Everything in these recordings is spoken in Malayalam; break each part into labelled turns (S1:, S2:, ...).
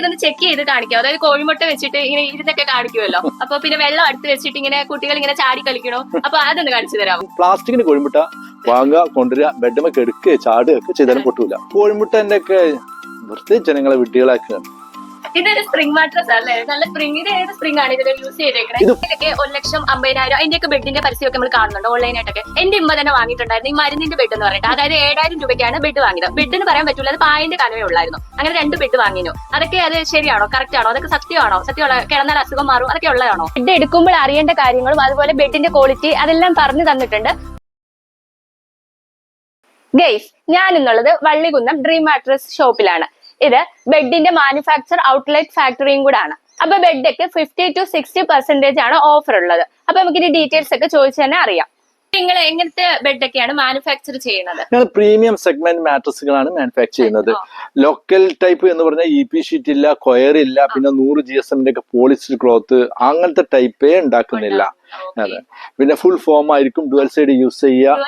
S1: എനിക്കിതൊന്ന് ചെക്ക് ചെയ്ത് കാണിക്കാം. അതായത് കോഴിമുട്ട വെച്ചിട്ട് ഇങ്ങനെ ഇരുന്നൊക്കെ കാണിക്കുമല്ലോ. അപ്പൊ പിന്നെ വെള്ളം അടുത്ത് വെച്ചിട്ട് ഇങ്ങനെ കുട്ടികൾ ഇങ്ങനെ ചാടി കളിക്കണോ, അപ്പൊ അതൊന്ന് കാണിച്ചു തരാമോ?
S2: പ്ലാസ്റ്റിക്കിന് കോഴിമുട്ട വാങ്ങുക, കൊണ്ടുവരിക, ബെഡ്മ കെടുക്കുക, ചാടുക ഒക്കെ ചെയ്താലും പൊട്ടൂല. കോഴിമുട്ടന്റെ ഒക്കെ വെറുതെ ജനങ്ങളെ വിഡ്ഢികളാക്കുക.
S1: ഇതൊരു സ്പ്രിംഗ് മാട്രസ് അല്ലേ? നല്ല സ്പ്രിംഗ്. ഇത് ഏത് സ്പ്രിംഗ് ആണ് ഇതിൽ യൂസ് ചെയ്തേക്കുന്നത്? ഇതിലൊക്കെ 1,50,000 അതിന്റെയൊക്കെ ബെഡിന്റെ പരസ്യമൊക്കെ നമ്മൾ കാണുന്നുണ്ട് ഓൺലൈനായിട്ടൊക്കെ. എന്റെ ഇമ്മ തന്നെ വാങ്ങിയിട്ടുണ്ടായിരുന്നു ഈ മരുന്നിന്റെ ബെഡ് എന്ന് പറഞ്ഞിട്ട്. അതായത് 7,000 രൂപയ്ക്കാണ് ബെഡ് വാങ്ങിയത്. ബെഡ് എന്ന് പറയാൻ പറ്റില്ല, അത് പായന്റെ കനവേ ഉള്ളായിരുന്നു. അങ്ങനെ 2 ബെഡ് വാങ്ങിനു. അതൊക്കെ അത് ശരിയാണോ, കറക്റ്റ് ആണോ, അതൊക്കെ സത്യമാണോ? സത്യമുള്ള കിടന്നാൽ അസുഖം മാറും അതൊക്കെ ഉള്ളതാണോ? ബെഡ് എടുക്കുമ്പോൾ അറിയേണ്ട കാര്യങ്ങളും അതുപോലെ ബെഡിന്റെ ക്വാളിറ്റി അതെല്ലാം പറഞ്ഞു തന്നിട്ടുണ്ട്. ഗൈസ്, ഞാൻ ഇന്നുള്ളത് വള്ളികുന്നം ഡ്രീം മാട്രസ് ഷോപ്പിലാണ്. ഇത് ബെഡിന്റെ മാനുഫാക്ചർ ഔട്ട്ലെറ്റ് ഫാക്ടറിയും കൂടെ ആണ്. അപ്പൊ ബെഡൊക്കെ 50 to 60% ആണ് ഓഫർ ഉള്ളത്. അപ്പൊ നമുക്ക് ഈ ഡീറ്റെയിൽസ് ഒക്കെ ചോദിച്ചു തന്നെ അറിയാം. നിങ്ങൾ എങ്ങനത്തെ ബെഡൊക്കെയാണ് മാനുഫാക്ചർ ചെയ്യുന്നത്?
S2: ഞങ്ങൾ പ്രീമിയം സെഗ്മെന്റ് മാട്രസുകളാണ് മാനുഫാക്ചർ ചെയ്യുന്നത്. ലോക്കൽ ടൈപ്പ് എന്ന് പറഞ്ഞാൽ EP ഷീറ്റ് ഇല്ല, കൊയർ ഇല്ല, പിന്നെ 100 GSM ഒക്കെ പോളിസ്റ്റർ ക്ലോത്ത് അങ്ങനത്തെ ടൈപ്പേ ഉണ്ടാക്കുന്നില്ല. അതെ, പിന്നെ ഫുൾ ഫോം ആയിരിക്കും, ഡുവൽ സൈഡ് യൂസ് ചെയ്യാം,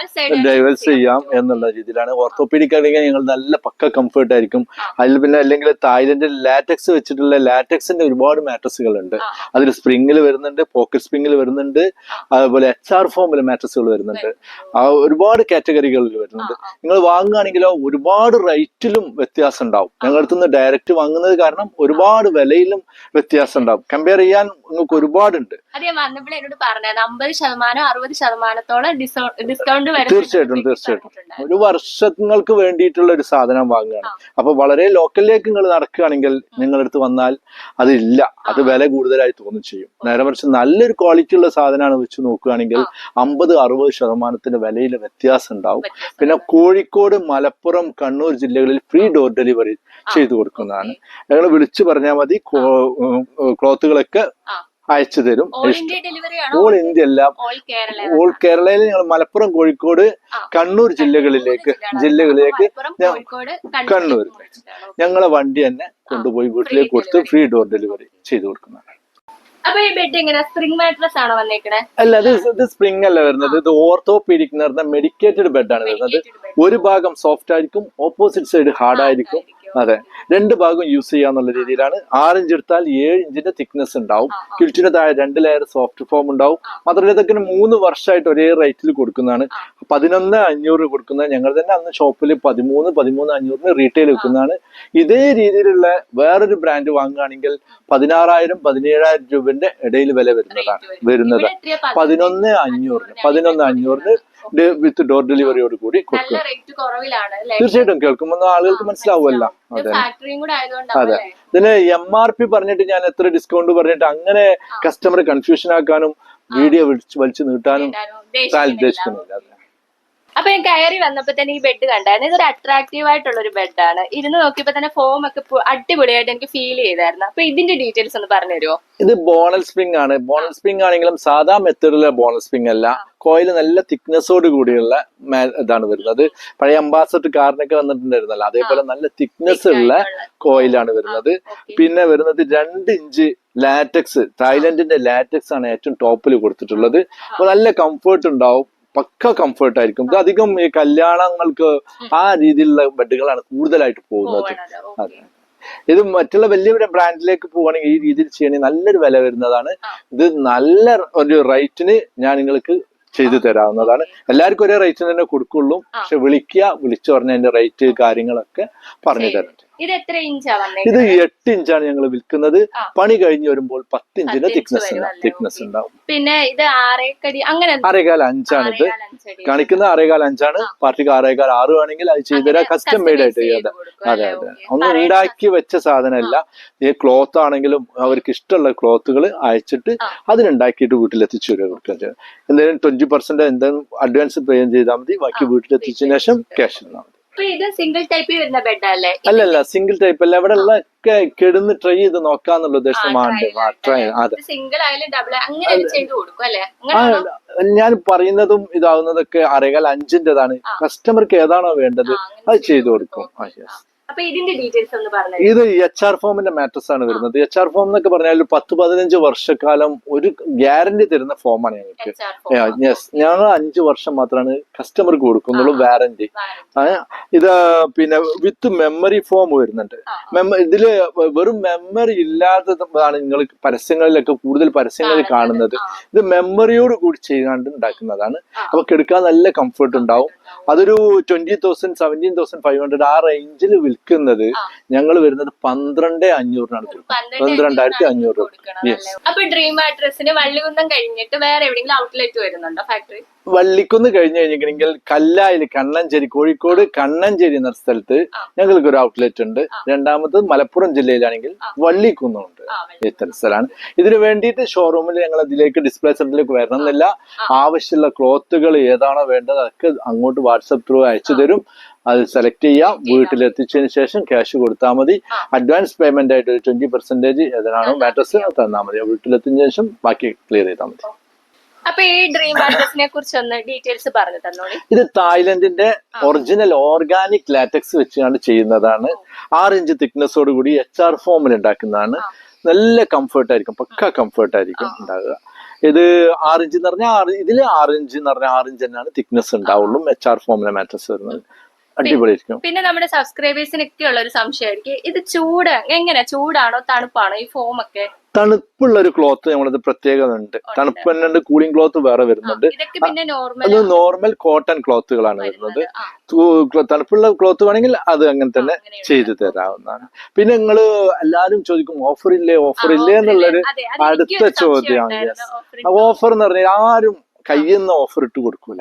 S2: ഡൈവേഴ്സ് ചെയ്യാം എന്നുള്ള രീതിയിലാണ്. ഓർത്തോപീഡിക് ആണെങ്കിൽ ഞങ്ങൾ നല്ല പക്ക കംഫർട്ട് ആയിരിക്കും. അതിൽ പിന്നെ അല്ലെങ്കിൽ തായ്ലൻഡിൽ ലാറ്റക്സ് വെച്ചിട്ടുള്ള ലാറ്റക്സിന്റെ ഒരുപാട് മാട്രസുകൾ ഉണ്ട്. അതിൽ സ്പ്രിംഗിൽ വരുന്നുണ്ട്, പോക്കറ്റ് സ്പ്രിംഗിൽ വരുന്നുണ്ട്, അതുപോലെ HR ഫോമിൽ മാട്രസുകൾ വരുന്നുണ്ട്. ഒരുപാട് കാറ്റഗറികളിൽ വരുന്നുണ്ട്. നിങ്ങൾ വാങ്ങുകയാണെങ്കിലോ ഒരുപാട് റേറ്റിലും വ്യത്യാസം ഉണ്ടാവും. ഞങ്ങളുടെ അടുത്ത് നിന്ന് ഡയറക്റ്റ് വാങ്ങുന്നത് കാരണം ഒരുപാട് വിലയിലും വ്യത്യാസം ഉണ്ടാവും. കമ്പയർ ചെയ്യാൻ നിങ്ങൾക്ക് ഒരുപാടുണ്ട്.
S1: എന്നോട് പറഞ്ഞത് 50%, 60%-ഓളം ഡിസ്കൗണ്ട്.
S2: തീർച്ചയായിട്ടും ഒരു വർഷങ്ങൾക്ക് വേണ്ടിയിട്ടുള്ള ഒരു സാധനം വാങ്ങുകയാണ്. അപ്പൊ വളരെ ലോക്കലിലേക്ക് നിങ്ങൾ നടക്കുകയാണെങ്കിൽ നിങ്ങളുടെ അടുത്ത് വന്നാൽ അതില്ല, അത് വില കൂടുതലായി തോന്നും ചെയ്യും. നേരെ മറിച്ച് നല്ലൊരു ക്വാളിറ്റി ഉള്ള സാധനമാണ് വെച്ച് നോക്കുകയാണെങ്കിൽ 50-60% വിലയിൽ വ്യത്യാസം ഉണ്ടാവും. പിന്നെ കോഴിക്കോട്, മലപ്പുറം, കണ്ണൂർ ജില്ലകളിൽ ഫ്രീ ഡോർ ഡെലിവറി ചെയ്തു കൊടുക്കുന്നതാണ്. ഞങ്ങൾ വിളിച്ചു പറഞ്ഞാൽ മതി, ക്ലോത്തുകളൊക്കെ അയച്ചു തരും. ഓൾ ഇന്ത്യ അല്ല, ഓൾ കേരളയിൽ ഞങ്ങൾ മലപ്പുറം, കോഴിക്കോട്, കണ്ണൂർ ജില്ലകളിലേക്ക് കണ്ണൂർ ഞങ്ങളെ വണ്ടി തന്നെ കൊണ്ടുപോയി വീട്ടിലേക്ക് കൊടുത്ത് ഫ്രീ ഡോർ ഡെലിവറി ചെയ്തു കൊടുക്കുന്നതാണ്.
S1: അപ്പൊ ഈ ബെഡ് എങ്ങനെ സ്പ്രിംഗ് മാട്രസ് ആണോ വന്നേക്കണേ?
S2: അല്ല, ഇത് സ്പ്രിംഗ് അല്ല വരുന്നത്. ഇത് ഓർത്തോപീഡിക് എന്ന് പറഞ്ഞ മെഡിക്കേറ്റഡ് ബെഡാണ് വരുന്നത്. ഒരു ഭാഗം സോഫ്റ്റ് ആയിരിക്കും, ഓപ്പോസിറ്റ് സൈഡ് ഹാർഡ് ആയിരിക്കും. അതെ, 2 ഭാഗം യൂസ് ചെയ്യാന്നുള്ള രീതിയിലാണ്. 6 ഇഞ്ച് എടുത്താൽ 7 ഇഞ്ചിന്റെ തിക്നെസ് ഉണ്ടാവും. ക്വിൽറ്റിന് താഴെ 2 ലെയർ സോഫ്റ്റ് ഫോം ഉണ്ടാവും. മാത്രമല്ല ഇതൊക്കെ 3 വർഷമായിട്ട് ഒരേ റേറ്റിൽ കൊടുക്കുന്നതാണ്. 11,500 കൊടുക്കുന്നത്. ഞങ്ങൾ തന്നെ അന്ന് ഷോപ്പിൽ 13,500 റീറ്റെയിൽ വെക്കുന്നതാണ്. ഇതേ രീതിയിലുള്ള വേറൊരു ബ്രാൻഡ് വാങ്ങുകയാണെങ്കിൽ 16,000-17,000 രൂപന്റെ ഇടയിൽ വില വരുന്നത് 11,500 വിത്ത് ഡോർ ഡെലിവറിയോട് കൂടി കൊടുക്കും. തീർച്ചയായിട്ടും കേൾക്കുമ്പോൾ ആളുകൾക്ക് മനസ്സിലാവുമല്ലോ. അതെ, ഇതിന് MRP പറഞ്ഞിട്ട് ഞാൻ എത്ര ഡിസ്കൗണ്ട് പറഞ്ഞിട്ട് അങ്ങനെ കസ്റ്റമറെ കൺഫ്യൂഷൻ ആക്കാനും വീഡിയോ വലിച്ചു നീട്ടാനും ഉദ്ദേശിക്കുന്നില്ല.
S1: അപ്പൊ ഞാൻ കയറി വന്നപ്പോ തന്നെ ഈ ബെഡ് കണ്ടായിരുന്നു. ഇതൊരു അട്രാക്റ്റീവ് ആയിട്ടുള്ള ഒരു ബെഡാണ്. ഇരുന്ന് നോക്കിയപ്പോ തന്നെ ഫോം ഒക്കെ അടിപൊളിയായിട്ട് എനിക്ക് ഫീൽ ചെയ്തായിരുന്നു. അപ്പൊ ഇതിന്റെ ഡീറ്റെയിൽസ് ഒന്ന് പറഞ്ഞു തരുമോ?
S2: ഇത് ബോണൽ സ്പ്രിംഗ് ആണ്. ബോണൽ സ്പ്രിംഗ് ആണെങ്കിലും സാധാ മെത്തേഡിലെ ബോണൽ സ്പ്രിംഗ് അല്ല. കോയിൽ നല്ല തിക്നെസ്സോട് കൂടിയുള്ള ഇതാണ് വരുന്നത്. പഴയ അംബാസഡർ കാറിനൊക്കെ വന്നിട്ടുണ്ടായിരുന്നല്ലോ, അതേപോലെ നല്ല തിക്നെസ് ഉള്ള കോയിലാണ് വരുന്നത്. പിന്നെ വരുന്നത് 2 ഇഞ്ച് ലാറ്റക്സ്, തായ്ലൻഡിന്റെ ലാറ്റക്സ് ആണ് ഏറ്റവും ടോപ്പിൽ കൊടുത്തിട്ടുള്ളത്. അപ്പൊ നല്ല കംഫർട്ട് ഉണ്ടാവും, പക്ക കംഫർട്ട് ആയിരിക്കും. ഇത് അധികം ഈ കല്യാണങ്ങൾക്ക് ആ രീതിയിലുള്ള ബെഡുകളാണ് കൂടുതലായിട്ട് പോകുന്നത്. അതെ, ഇത് മറ്റുള്ള വലിയ ബ്രാൻഡിലേക്ക് പോവുകയാണെങ്കിൽ ഈ രീതിയിൽ ചെയ്യണമെങ്കിൽ നല്ലൊരു വില വരുന്നതാണ്. ഇത് നല്ല ഒരു റേറ്റിന് ഞാൻ നിങ്ങൾക്ക് ചെയ്തു തരാവുന്നതാണ്. എല്ലാവർക്കും ഒരേ റേറ്റിന് തന്നെ കൊടുക്കുള്ളൂ. പക്ഷെ വിളിച്ചു പറഞ്ഞ അതിന്റെ റേറ്റ് കാര്യങ്ങളൊക്കെ പറഞ്ഞു തരാം.
S1: ഇത് എത്ര ഇഞ്ചാ?
S2: ഇത് 8 ഇഞ്ചാണ് ഞങ്ങൾ വിൽക്കുന്നത്. പണി കഴിഞ്ഞ് വരുമ്പോൾ 10 ഇഞ്ചിന്റെ തിക്നെസ് ഉണ്ടാവും.
S1: പിന്നെ ഇത്
S2: 6.25 5 ഇത് കാണിക്കുന്നത്. 6.25 5 പാർട്ടിക്ക് 6.25 6 ആണെങ്കിൽ അത് ചെയ്തുതരാം. കസ്റ്റം മെയ്ഡ് ആയിട്ട് ചെയ്യാതെ. അതെ, ഒന്നും ഉണ്ടാക്കി വെച്ച സാധനമല്ല. ഈ ക്ലോത്ത് ആണെങ്കിലും അവർക്ക് ഇഷ്ടമുള്ള ക്ലോത്തുകൾ അയച്ചിട്ട് അതിനുണ്ടാക്കിയിട്ട് വീട്ടിലെത്തിച്ചു കൊടുക്കുക. എന്തെങ്കിലും 20% എന്തെങ്കിലും അഡ്വാൻസ് പേ ചെയ്താൽ മതി. ബാക്കി വീട്ടിലെത്തിച്ചതിന് ശേഷം ക്യാഷ് തന്നാൽ മതി.
S1: സിംഗിൾ ടൈപ്പ് വരുന്ന ബെഡ് അല്ലേ?
S2: അല്ലല്ല, സിംഗിൾ ടൈപ്പ് അല്ല. ഇവിടെ ഉള്ള കെടുന്ന് ട്രൈ ചെയ്ത് നോക്കാന്നുള്ള ഉദ്ദേശമാണ്.
S1: സിംഗിൾ ആയാലും ഡബിൾ അങ്ങനെ ചെയ്ത് കൊടുക്കും അല്ലേ?
S2: ഞാൻ പറയുന്നതും ഇതാവുന്നതൊക്കെ 6.25 5-ൻ്റെതാണ്. കസ്റ്റമർക്ക് ഏതാണോ വേണ്ടത് അത് ചെയ്തു കൊടുക്കും.
S1: അപ്പൊ ഇതിന്റെ ഡീറ്റെയിൽസ് ഒന്ന് പറഞ്ഞു.
S2: ഇത് HR ഫോമിന്റെ മാട്രസ് ആണ് വരുന്നത്. HR ഫോം എന്നൊക്കെ പറഞ്ഞാൽ 10-15 വർഷക്കാലം ഒരു ഗ്യാരണ്ടി തരുന്ന ഫോമാണ് ഞങ്ങൾക്ക്. യെസ്, ഞങ്ങൾ 5 വർഷം മാത്രമാണ് കസ്റ്റമർക്ക് കൊടുക്കുന്നുള്ളൂ വാറന്റി. ഇത് പിന്നെ വിത്ത് മെമ്മറി ഫോം വരുന്നുണ്ട്. ഇതില് വെറും മെമ്മറി ഇല്ലാത്തതാണ് നിങ്ങൾ പരസ്യങ്ങളിലൊക്കെ കൂടുതൽ പരസ്യങ്ങളിൽ കാണുന്നത്. ഇത് മെമ്മറിയോട് കൂടി ചെയ്യാണ്ട് ഉണ്ടാക്കുന്നതാണ്. അപ്പൊ എടുക്കാൻ നല്ല കംഫർട്ട് ഉണ്ടാവും. അതൊരു 20,000 17,500 ആ റേഞ്ചിൽ വിൽക്കുന്നത് ഞങ്ങൾ വരുന്നത് 12,500 12,500 രൂപ.
S1: അപ്പൊ ഡ്രീം മാട്രസിന് വള്ളികുന്നം കഴിഞ്ഞിട്ട് വേറെ എവിടെയെങ്കിലും ഔട്ട്ലെറ്റ് വരുന്നുണ്ടോ ഫാക്ടറി?
S2: വള്ളിക്കുന്ന് കഴിഞ്ഞു കഴിഞ്ഞിട്ടുണ്ടെങ്കിൽ കല്ലായിൽ കണ്ണഞ്ചേരി, കോഴിക്കോട് കണ്ണഞ്ചേരി എന്ന സ്ഥലത്ത് ഞങ്ങൾക്ക് ഒരു ഔട്ട്ലെറ്റ് ഉണ്ട്. രണ്ടാമത് മലപ്പുറം ജില്ലയിലാണെങ്കിൽ വള്ളിക്കുന്നുണ്ട്. ഇത്തരം സ്ഥലമാണ്. ഇതിനു വേണ്ടിയിട്ട് ഷോറൂമിൽ ഞങ്ങൾ അതിലേക്ക് ഡിസ്പ്ലേ സെന്ററിലേക്ക് വരണം എന്നില്ല. ആവശ്യമുള്ള ക്ലോത്തുകൾ ഏതാണോ വേണ്ടത് അതൊക്കെ അങ്ങോട്ട് വാട്സപ്പ് ത്രൂ അയച്ചു തരും. അത് സെലക്ട് ചെയ്യാം. വീട്ടിലെത്തിച്ചതിന് ശേഷം ക്യാഷ് കൊടുത്താൽ മതി. അഡ്വാൻസ് പേയ്മെന്റ് ആയിട്ട് 20% ഏതാണോ മാട്രസ് തന്നാൽ മതി. വീട്ടിലെത്തിയതിനു ശേഷം ബാക്കി ക്ലിയർ ചെയ്താൽ മതി.
S1: അപ്പൊ ഈ ഡ്രീം മാട്രസിനെ കുറിച്ച് ഒന്ന് ഡീറ്റെയിൽസ് പറഞ്ഞു തന്നോളി.
S2: ഇത് തായ്ലൻഡിന്റെ ഒറിജിനൽ ഓർഗാനിക് ലാറ്റക്സ് വെച്ചാണ് ചെയ്യുന്നതാണ്. 6 ഇഞ്ച് തിക്നെസ്സോട് കൂടി HR ഫോമിൽ ഉണ്ടാക്കുന്നതാണ്. നല്ല കംഫർട്ട് ആയിരിക്കും, പക്ക കംഫർട്ട് ആയിരിക്കും ഉണ്ടാകുക. ഇത് 6 ഇഞ്ച് എന്ന് പറഞ്ഞാൽ ഇതില് 6 ഇഞ്ച് എന്ന് പറഞ്ഞാൽ 6 ഇഞ്ച് തന്നെയാണ് തിക്നെസ് ഉണ്ടാവുള്ളൂ. HR ഫോമിലെ മാട്രസ് വരുന്നത് അടിപൊളിയായിരിക്കും.
S1: പിന്നെ നമ്മുടെ സബ്സ്ക്രൈബേഴ്സിനൊക്കെ ഉള്ള ഒരു സംശയമായിരിക്കും, ഇത് ചൂടാണോ തണുപ്പാണോ ഈ ഫോം ഒക്കെ?
S2: തണുപ്പുള്ള ഒരു ക്ലോത്ത് നമ്മളത് പ്രത്യേകത ഉണ്ട്. തണുപ്പ് തന്നെ കൂളിംഗ് ക്ലോത്ത് വേറെ വരുന്നുണ്ട്. അത് നോർമൽ കോട്ടൺ ക്ലോത്തുകളാണ് വരുന്നത്. തണുപ്പുള്ള ക്ലോത്ത് വേണമെങ്കിൽ അത് അങ്ങനെ തന്നെ ചെയ്തു തരാവുന്നതാണ്. പിന്നെ നിങ്ങള് എല്ലാരും ചോദിക്കും ഓഫർ ഇല്ലേ എന്നുള്ളൊരു അടുത്ത ചോദ്യമാണ്. ഓഫർ എന്ന് പറഞ്ഞാൽ ആരും കയ്യിൽ നിന്ന് ഓഫർ ഇട്ട് കൊടുക്കൂല.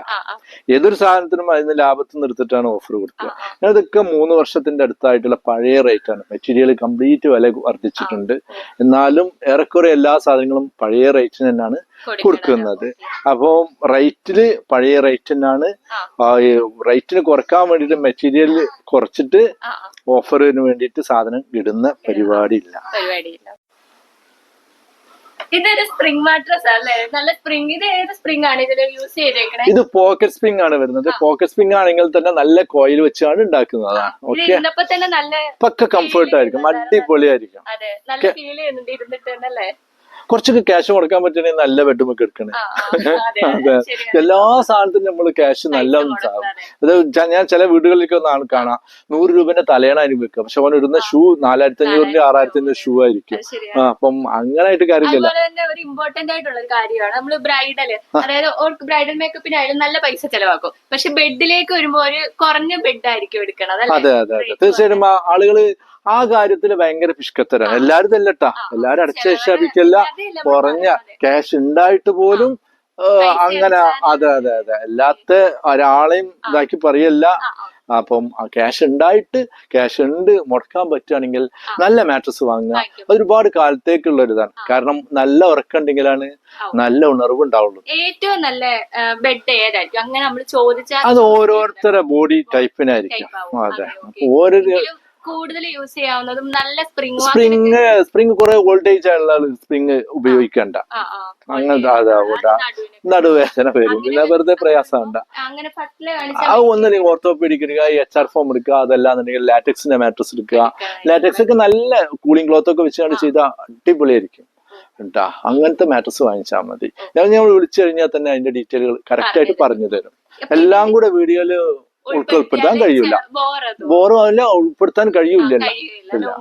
S2: ഏതൊരു സാധനത്തിനും അതിന് ലാഭത്തിൽ നിർത്തിട്ടാണ് ഓഫർ കൊടുക്കുക. ഇതൊക്കെ 3 വർഷത്തിന്റെ അടുത്തായിട്ടുള്ള പഴയ റേറ്റ് ആണ്. മെറ്റീരിയൽ കംപ്ലീറ്റ് വില വർദ്ധിച്ചിട്ടുണ്ട്. എന്നാലും ഏറെക്കുറെ എല്ലാ സാധനങ്ങളും പഴയ റേറ്റിന് തന്നെയാണ് കൊടുക്കുന്നത്. അപ്പോൾ റേറ്റില് പഴയ റേറ്റ് തന്നെയാണ്. റേറ്റിന് കുറക്കാൻ വേണ്ടിയിട്ട് മെറ്റീരിയൽ കുറച്ചിട്ട് ഓഫറിന് വേണ്ടിയിട്ട് സാധനം ഇടുന്ന പരിപാടിയില്ല.
S1: ഇതൊരു സ്പ്രിംഗ് മാട്രസ് അല്ലേ? നല്ല സ്പ്രിംഗ്. ഇത് ഏത് സ്പ്രിംഗ് ആണ് ഇതിൽ യൂസ് ചെയ്തേക്കണേ?
S2: ഇത് പോക്കറ്റ് സ്പ്രിംഗ് ആണ് വരുന്നത്. പോക്കറ്റ് സ്പ്രിംഗ് ആണെങ്കിൽ തന്നെ നല്ല കോയിൽ വെച്ചാണ് ഉണ്ടാക്കുന്നതാണ്.
S1: ഇരുന്നപ്പോ തന്നെ നല്ല
S2: പക്ക കംഫർട്ട് ആയിരിക്കും, അടിപൊളിയായിരിക്കും.
S1: അതെ, നല്ല ഫീൽ ചെയ്യുന്നുണ്ട് ഇരുന്നിട്ട് തന്നെ.
S2: കുറച്ചൊക്കെ ക്യാഷ് കൊടുക്കാൻ പറ്റണെങ്കിൽ നല്ല ബെഡ്റൂമൊക്കെ എടുക്കണേ. അതെ, എല്ലാ സാധനത്തിനും നമ്മള് ക്യാഷ് നല്ല സാധനം. അത് ഞാൻ ചില വീടുകളിലേക്ക് ഒന്ന് കാണാം 100 രൂപന്റെ തലയണ അതിന് വെക്കുക. പക്ഷെ അവൻ ഇടുന്ന ഷൂ 4,500 6,000 ഷൂ ആയിരിക്കും. അപ്പം അങ്ങനായിട്ട് കാര്യമില്ല.
S1: ഒരു ഇമ്പോർട്ടന്റ് ആയിട്ടുള്ള ഒരു കാര്യമാണ് നമ്മള് ബ്രൈഡല്, അതായത് ബ്രൈഡൽ മേക്കപ്പിനായാലും നല്ല പൈസ ചെലവാക്കും. പക്ഷെ ബെഡിലേക്ക് വരുമ്പോ ഒരു കുറഞ്ഞ ബെഡ് ആയിരിക്കും എടുക്കണം.
S2: അതെ അതെ അതെ, തീർച്ചയായിട്ടും ആളുകള് ആ കാര്യത്തില് ഭയങ്കര പിഷ്കത്തരാണ്. എല്ലാരും ഇതല്ലട്ടാ, എല്ലാരും അടച്ചാപിക്കല്ല. കുറഞ്ഞ ക്യാഷ് ഉണ്ടായിട്ട് പോലും അങ്ങനെ അതെ അതെ അതെ അല്ലാത്ത ഒരാളെയും ഇതാക്കി പറയല്ല. അപ്പം ക്യാഷ് ഉണ്ട് മുടക്കാൻ പറ്റുകയാണെങ്കിൽ നല്ല മാട്രസ് വാങ്ങുക. ഒരുപാട് കാലത്തേക്കുള്ള ഒരു ഇതാണ്. കാരണം നല്ല ഉറക്കമുണ്ടെങ്കിലാണ് നല്ല ഉണർവ് ഉണ്ടാവുള്ളൂ.
S1: ഏറ്റവും നല്ല ബെഡ് ഏതായിരിക്കും അങ്ങനെ നമ്മൾ ചോദിച്ചാൽ?
S2: അത് ഓരോരുത്തരുടെ ബോഡി ടൈപ്പിനായിരിക്കും. അതെ, ഓരോരു
S1: കൂടുതൽ യൂസ് ചെയ്യാവുന്നതും നല്ല
S2: സ്പ്രിംഗ് കുറെ വോൾട്ടേജ് ആയുള്ള സ്പ്രിംഗ് ഉപയോഗിക്കണ്ട. അങ്ങനത്തെ നടുവേദന വരും, പിന്നെ വെറുതെ പ്രയാസമുണ്ട. അത് ഒന്നല്ലെങ്കിൽ ഓർത്തോപീഡിക് എടുക്കുക, HR ഫോം എടുക്കുക. അതല്ലാന്നുണ്ടെങ്കിൽ ലാറ്റക്സിന്റെ മാട്രസ് എടുക്കുക. ലാറ്റക്സ് ഒക്കെ നല്ല കൂളിംഗ് ക്ലോത്ത് ഒക്കെ വെച്ചാണ് ചെയ്താൽ അടിപൊളിയായിരിക്കും കേട്ടാ. അങ്ങനത്തെ മാട്രസ് വാങ്ങിച്ചാൽ മതി. ഞാൻ വിളിച്ചു കഴിഞ്ഞാൽ തന്നെ അതിന്റെ ഡീറ്റെയിലുകൾ കറക്റ്റ് ആയിട്ട് പറഞ്ഞു തരും. എല്ലാം കൂടെ വീഡിയോയില് ഉൾപ്പെടുത്താൻ കഴിയൂല, ബോറും ഉൾപ്പെടുത്താൻ കഴിയൂലല്ലോ.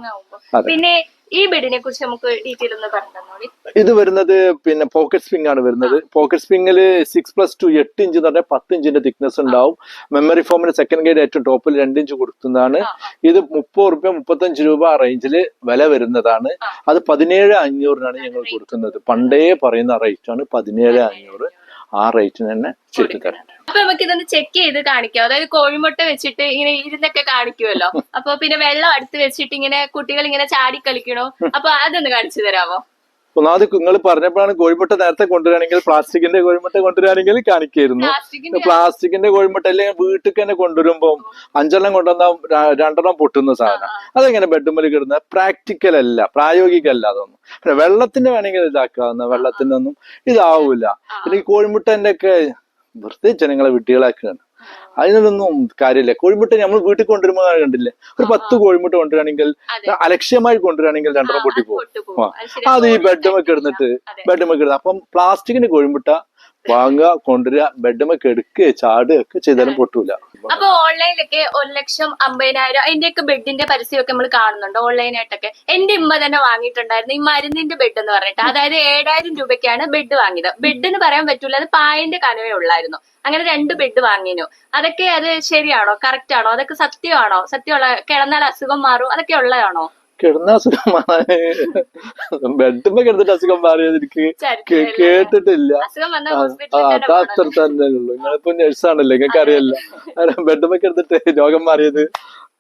S1: പിന്നെ ഈ ബെഡിനെ കുറിച്ച് നമുക്ക് ഡീറ്റെയിൽ ഒന്ന് പറഞ്ഞു.
S2: ഇത് വരുന്നത് പിന്നെ പോക്കറ്റ് സ്പ്രിംഗ് ആണ് വരുന്നത്. പോക്കറ്റ് സ്പ്രിംഗില് 6+2 8 ഇഞ്ച് എന്ന് പറഞ്ഞാൽ 10 ഇഞ്ചിന്റെ തിക്നെസ് ഉണ്ടാവും. മെമ്മറി ഫോമിന് സെക്കൻഡ് ഗൈഡ് ഏറ്റവും ടോപ്പിൽ 2 ഇഞ്ച് കൊടുക്കുന്നതാണ്. ഇത് 30 രൂപ 35 രൂപ ആ റേഞ്ചില് വില വരുന്നതാണ്. അത് 17,500 ഞങ്ങൾ കൊടുക്കുന്നത്. പണ്ടേ പറയുന്ന റേറ്റ് ആണ് 17,500. ആ റേറ്റിന് തന്നെ ചെയ്തു തരാം.
S1: അപ്പൊ നമുക്ക് ഇതൊന്ന് ചെക്ക് ചെയ്ത് കാണിക്കാം. അതായത് കോഴിമുട്ട വെച്ചിട്ട് ഇങ്ങനെ ഇരുന്നൊക്കെ കാണിക്കുമല്ലോ. അപ്പൊ പിന്നെ വെള്ളം അടുത്ത് വെച്ചിട്ട് ഇങ്ങനെ കുട്ടികൾ ഇങ്ങനെ ചാടി കളിക്കണോ? അപ്പൊ അതൊന്ന് കാണിച്ചു തരാമോ?
S2: ഒന്നാമത് നിങ്ങൾ പറഞ്ഞപ്പോഴാണ് കോഴിമുട്ട നേരത്തെ കൊണ്ടുവരാണെങ്കിൽ പ്ലാസ്റ്റിക്കിന്റെ കോഴിമുട്ട കൊണ്ടുവരാണെങ്കിൽ കാണിക്കായിരുന്നു. പ്ലാസ്റ്റിക്കിന്റെ കോഴിമുട്ട അല്ലെങ്കിൽ വീട്ടിൽ തന്നെ കൊണ്ടുവരുമ്പോ 5 എണ്ണം കൊണ്ടുവന്നാൽ 2 എണ്ണം പൊട്ടുന്ന സാധനം. അതെങ്ങനെ ബെഡ്റൂമിൽ കിടന്ന പ്രാക്ടിക്കൽ അല്ല, പ്രായോഗികമല്ല അതൊന്നും. പിന്നെ വെള്ളത്തിന്റെ വേണമെങ്കിൽ ഇതാക്കാവുന്ന, വെള്ളത്തിന്റെ ഒന്നും ഇതാവൂല. പിന്നെ ഈ കോഴിമുട്ടന്റെ ഒക്കെ വെറുതെ ജനങ്ങളെ വിട്ടികളാക്കുകയാണ്. അതിനൊന്നും കാര്യമില്ല. കോഴിമുട്ട നമ്മൾ വീട്ടിൽ കൊണ്ടുവരുമ്പോൾ കണ്ടില്ലേ, ഒരു 10 കോഴിമുട്ട കൊണ്ടുവരാണെങ്കിൽ അലക്ഷ്യമായി കൊണ്ടുവരാണെങ്കിൽ 2 പൊട്ടിപ്പോകും. അത് ഈ ബെഡ്മൊക്കെ കിടന്നിട്ട് അപ്പം പ്ലാസ്റ്റിക്കിന് കോഴിമുട്ട വാങ്ങുക, കൊണ്ടുവരിക, ബെഡ്മൊക്കെ എടുക്കുക, ചാടുക ഒക്കെ ചെയ്താലും പൊട്ടൂല.
S1: അപ്പൊ ഓൺലൈനിലൊക്കെ 1,50,000 അതിന്റെയൊക്കെ ബെഡിന്റെ പരസ്യമൊക്കെ നമ്മൾ കാണുന്നുണ്ട് ഓൺലൈനായിട്ടൊക്കെ. എന്റെ ഉമ്മ തന്നെ വാങ്ങിയിട്ടുണ്ടായിരുന്നു ഈ മരുന്നിന്റെ ബെഡ് എന്ന് പറഞ്ഞിട്ട്. അതായത് 7,000 രൂപയ്ക്കാണ് ബെഡ് വാങ്ങിയത്. ബെഡ് എന്ന് പറയാൻ പറ്റൂല, അത് പായന്റെ കനവേ ഉള്ളായിരുന്നു. അങ്ങനെ 2 ബെഡ് വാങ്ങിനു. അതൊക്കെ അത് ശരിയാണോ, കറക്റ്റ് ആണോ, അതൊക്കെ സത്യമാണോ? സത്യമുള്ള കിടന്നാൽ അസുഖം മാറും അതൊക്കെ ഉള്ളതാണോ?
S2: കിടന്ന അസുഖം ബെഡ്മ കിടന്നിട്ട് അസുഖം മാറിയത് എനിക്ക് കേട്ടിട്ടില്ല. അത് അത്ര തന്നെ ഉള്ളു. നിങ്ങളിപ്പോ നഴ്സാണല്ലോ, നിങ്ങൾക്ക് അറിയില്ല. ബെഡ്മ കിടന്നിട്ട് രോഗം മാറിയത്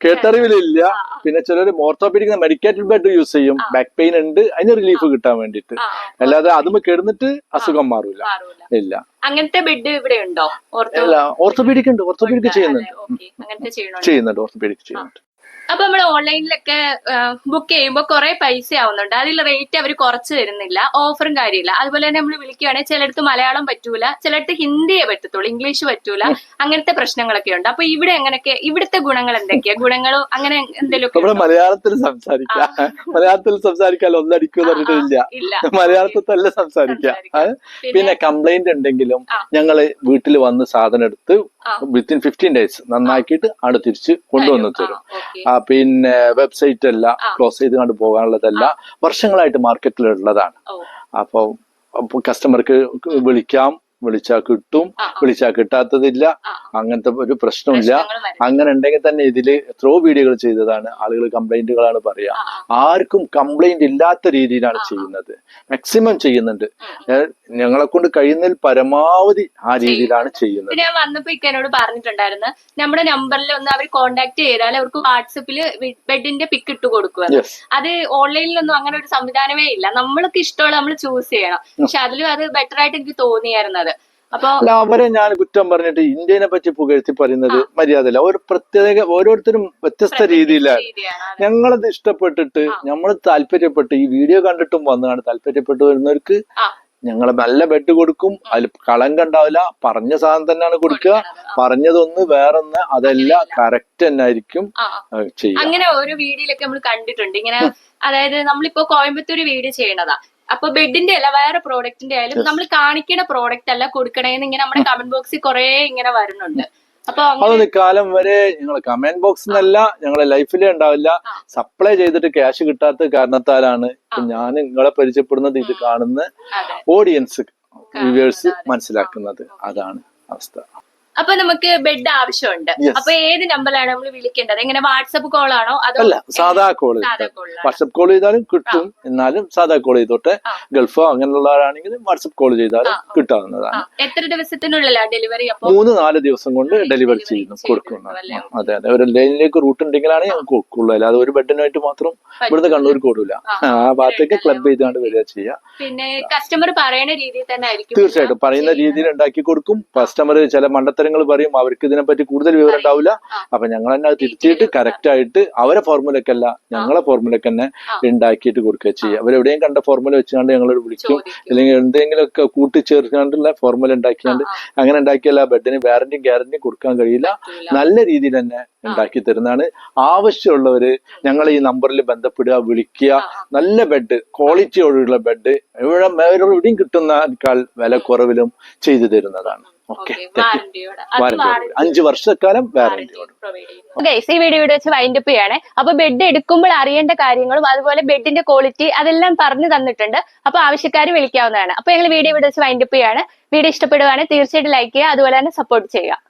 S2: കേട്ടറിവിലില്ല. പിന്നെ ചിലര് ഓർത്തോപീഡിക് മെഡിക്കേറ്റഡ് ബെഡ് യൂസ് ചെയ്യും, ബാക്ക് പെയിൻ ഉണ്ട് അതിന് റിലീഫ് കിട്ടാൻ വേണ്ടിട്ട്. അല്ലാതെ അതുമ്പോ കിടന്നിട്ട് അസുഖം മാറൂല. ഇല്ല.
S1: അങ്ങനത്തെ ബെഡ് ഇവിടെ ഉണ്ടോ?
S2: ഓർത്തോപീഡിക് ഉണ്ട്, ഓർത്തോപീഡിക് ചെയ്യുന്നുണ്ട്, ഓർത്തോപീഡിക് ചെയ്യുന്നുണ്ട്.
S1: അപ്പൊ നമ്മൾ ഓൺലൈനിലൊക്കെ ബുക്ക് ചെയ്യുമ്പോൾ കുറെ പൈസ ആവുന്നുണ്ട്. അതിൽ റേറ്റ് അവർ കുറച്ച് തരുന്നില്ല, ഓഫറും കാര്യമില്ല. അതുപോലെ തന്നെ നമ്മൾ വിളിക്കുകയാണെങ്കിൽ ചിലടത്ത് മലയാളം പറ്റൂല, ചിലടത്ത് ഹിന്ദിയെ പറ്റത്തുള്ളൂ, ഇംഗ്ലീഷ് പറ്റൂല. അങ്ങനത്തെ പ്രശ്നങ്ങളൊക്കെ ഉണ്ട്. അപ്പൊ ഇവിടെ എങ്ങനെയൊക്കെ, ഇവിടുത്തെ ഗുണങ്ങൾ എന്തൊക്കെയാ? ഗുണങ്ങളോ അങ്ങനെ എന്തെങ്കിലും?
S2: മലയാളത്തിൽ സംസാരിക്കാൻ ഒന്നടിക്കും പറഞ്ഞിട്ടില്ല, മലയാളത്തിൽ തന്നെ സംസാരിക്കാം. പിന്നെ കംപ്ലൈന്റ് ഉണ്ടെങ്കിലും ഞങ്ങള് വീട്ടിൽ വന്ന് സാധനം എടുത്ത് വിത്തിൻ 15 days നന്നാക്കിയിട്ട് അവിടെ തിരിച്ച് കൊണ്ടുവന്ന് തരും. പിന്നെ വെബ്സൈറ്റ് അല്ല, ക്ലോസ് ചെയ്ത് കണ്ട് പോകാനുള്ളതല്ല, വർഷങ്ങളായിട്ട് മാർക്കറ്റിലുള്ളതാണ്. അപ്പൊ കസ്റ്റമർക്ക് വിളിച്ചാൽ കിട്ടും, വിളിച്ചാൽ കിട്ടാത്തതില്ല, അങ്ങനത്തെ ഒരു പ്രശ്നമില്ല. അങ്ങനെ ഉണ്ടെങ്കിൽ തന്നെ ഇതില് എത്രയോ വീഡിയോകൾ ചെയ്തതാണ്. ആളുകൾ കംപ്ലൈന്റുകളാണ് പറയാ. ആർക്കും കംപ്ലൈന്റ് ഇല്ലാത്ത രീതിയിലാണ് ചെയ്യുന്നത്, മാക്സിമം ചെയ്യുന്നുണ്ട്. ഞങ്ങളെ കൊണ്ട് കഴിയുന്നതിൽ പരമാവധി ആ രീതിയിലാണ് ചെയ്യുന്നത്.
S1: ഞാൻ വന്നപ്പോ ഇക്കനോട് പറഞ്ഞിട്ടുണ്ടായിരുന്നു, നമ്മുടെ നമ്പറിൽ ഒന്ന് അവർ കോണ്ടാക്ട് ചെയ്താൽ അവർക്ക് വാട്സപ്പില് ബെഡിന്റെ പിക്ക് ഇട്ട് കൊടുക്കുക. അത് ഓൺലൈനിലൊന്നും അങ്ങനെ ഒരു സംവിധാനമേ ഇല്ല. നമ്മൾക്ക് ഇഷ്ടമുള്ള നമ്മൾ ചൂസ് ചെയ്യണം. പക്ഷെ അതിലും അത് ബെറ്റർ ആയിട്ട് എനിക്ക് തോന്നിയായിരുന്നത്.
S2: അല്ല, അവരെ ഞാൻ കുറ്റം പറഞ്ഞിട്ട് ഇന്ത്യനെ പറ്റി പുകഴ്ത്തി പറയുന്നത് മര്യാദയില്ല. ഒരു പ്രത്യേക ഓരോരുത്തരും വ്യത്യസ്ത രീതിയിലാണ്. ഞങ്ങളത് ഇഷ്ടപ്പെട്ടിട്ട് നമ്മൾ താല്പര്യപ്പെട്ട് ഈ വീഡിയോ കണ്ടിട്ടും വന്നാണ് താല്പര്യപ്പെട്ട് വരുന്നവർക്ക് ഞങ്ങള് നല്ല ബെഡ് കൊടുക്കും. അതിൽ കളങ്കം ഉണ്ടാവില്ല, പറഞ്ഞ സാധനം തന്നെയാണ് കൊടുക്കുക. പറഞ്ഞതൊന്ന് വേറൊന്ന്, അതെല്ലാം കറക്റ്റ് തന്നെ ആയിരിക്കും ചെയ്യുക.
S1: അങ്ങനെ ഓരോ വീഡിയോയിലൊക്കെ നമ്മൾ കണ്ടിട്ടുണ്ട് ഇങ്ങനെ. അതായത് നമ്മളിപ്പോ കോയമ്പത്തൂർ വീഡിയോ ചെയ്യണതാ, അപ്പൊ ബെഡിന്റെ അല്ല വേറെ പ്രോഡക്റ്റിന്റെ ആയാലും നമ്മൾ കാണിക്കുന്ന പ്രോഡക്റ്റ് അല്ല കൊടുക്കണേന്ന് ഇങ്ങനെ നമ്മുടെ കമന്റ് ബോക്സിൽ കുറെ ഇങ്ങനെ വരുന്നുണ്ട്. അപ്പൊ
S2: അതൊന്ന് കാലം വരെ ഞങ്ങള് കമന്റ് ബോക്സ് എന്നല്ല, ഞങ്ങളെ ലൈഫിലേ ഉണ്ടാവില്ല. സപ്ലൈ ചെയ്തിട്ട് ക്യാഷ് കിട്ടാത്ത കാരണത്താലാണ് ഞാൻ നിങ്ങളെ പരിചയപ്പെടുന്നത്, ഇത് കാണുന്ന ഓഡിയൻസ് വ്യൂവേഴ്സ് മനസ്സിലാക്കുന്നത്. അതാണ് അവസ്ഥ.
S1: അപ്പൊ നമുക്ക് ബെഡ് ആവശ്യമുണ്ട്. അപ്പൊ ഏത് നമ്പറിലാണ് നമ്മൾ വിളിക്കേണ്ടത്? എങ്ങനെ വാട്സപ്പ് കോൾ ആണോ അതോ
S2: സാധാ കോൾ? വാട്സപ്പ് കോൾ ചെയ്താലും കിട്ടും, എന്നാലും സാധാ കോൾ ചെയ്തോട്ടെ. ഗൾഫോ അങ്ങനെയുള്ളവരാണെങ്കിൽ വാട്സപ്പ് കോൾ ചെയ്താലും കിട്ടാവുന്നതാണ്.
S1: എത്ര ദിവസത്തിനുള്ളിലാണ് ഡെലിവറി?
S2: 3-4 ദിവസം കൊണ്ട് ഡെലിവറി ചെയ്യുന്നു, കൊടുക്കുന്നത്. അതെ അതെ, ഒരു ലൈനിലേക്ക് റൂട്ട് ഉണ്ടെങ്കിലാണ് ഞങ്ങൾ കൊടുക്കുള്ളൂ. അല്ലാതെ ഒരു ബെഡിനായിട്ട് മാത്രം ഇവിടുന്ന് കണ്ണൂർ കൊടുക്കില്ല. ആ ഭാഗത്തേക്ക് ക്ലബ് ചെയ്താണ്ട് വരിക ചെയ്യാം.
S1: പിന്നെ കസ്റ്റമർ പറയുന്ന രീതിയിൽ തന്നെ ആയിരിക്കും.
S2: തീർച്ചയായിട്ടും പറയുന്ന രീതിയിൽ ഉണ്ടാക്കി കൊടുക്കും. കസ്റ്റമർ ചില മണ്ടത്തരങ്ങൾ പറയും, അവർക്ക് ഇതിനെപ്പറ്റി കൂടുതൽ വിവരം ഉണ്ടാവില്ല. അപ്പൊ ഞങ്ങൾ തന്നെ തിരിച്ചിട്ട് കറക്റ്റ് ആയിട്ട് അവരെ ഫോർമുലക്കല്ല ഞങ്ങളെ ഫോർമുലക്ക് തന്നെ ഉണ്ടാക്കിയിട്ട് കൊടുക്കുക ചെയ്യുക. അവരെവിടെയും കണ്ട ഫോർമുല വെച്ചുകൊണ്ട് ഞങ്ങളോട് വിളിക്കും, അല്ലെങ്കിൽ എന്തെങ്കിലുമൊക്കെ കൂട്ടിച്ചേർക്കാണ്ടുള്ള ഫോർമുല ഉണ്ടാക്കിയാണ്ട് അങ്ങനെ ഉണ്ടാക്കിയാൽ ആ ബെഡിന് വാറന്റിയും ഗ്യാരന്റിയും കൊടുക്കാൻ കഴിയില്ല. നല്ല രീതിയിൽ തന്നെ ഉണ്ടാക്കി തരുന്നതാണ്. ആവശ്യമുള്ളവര് ഞങ്ങൾ ഈ നമ്പറിൽ ബന്ധപ്പെടുക, വിളിക്കുക. നല്ല ബെഡ്, ക്വാളിറ്റിയോടുള്ള ബെഡ് എവിടെയും കിട്ടുന്നതിനേക്കാൾ വില കുറവിലും ചെയ്തു തരുന്നതാണ്. 5 വർഷക്കാലം വാറന്റിയോട്.
S1: ഈ വീഡിയോ വെച്ച് വൈൻഡപ്പ് ചെയ്യാണ്. അപ്പൊ ബെഡ് എടുക്കുമ്പോൾ അറിയേണ്ട കാര്യങ്ങളും അതുപോലെ ബെഡിന്റെ ക്വാളിറ്റി അതെല്ലാം പറഞ്ഞു തന്നിട്ടുണ്ട്. അപ്പൊ ആവശ്യക്കാർ വിളിക്കാവുന്നതാണ്. അപ്പൊ ഞങ്ങൾ വീഡിയോ വെച്ച് വൈൻഡപ്പ് ചെയ്യാണ്. വീഡിയോ ഇഷ്ടപ്പെടുവാണെങ്കിൽ തീർച്ചയായിട്ടും ലൈക്ക് ചെയ്യുക, അതുപോലെ തന്നെ സപ്പോർട്ട് ചെയ്യുക.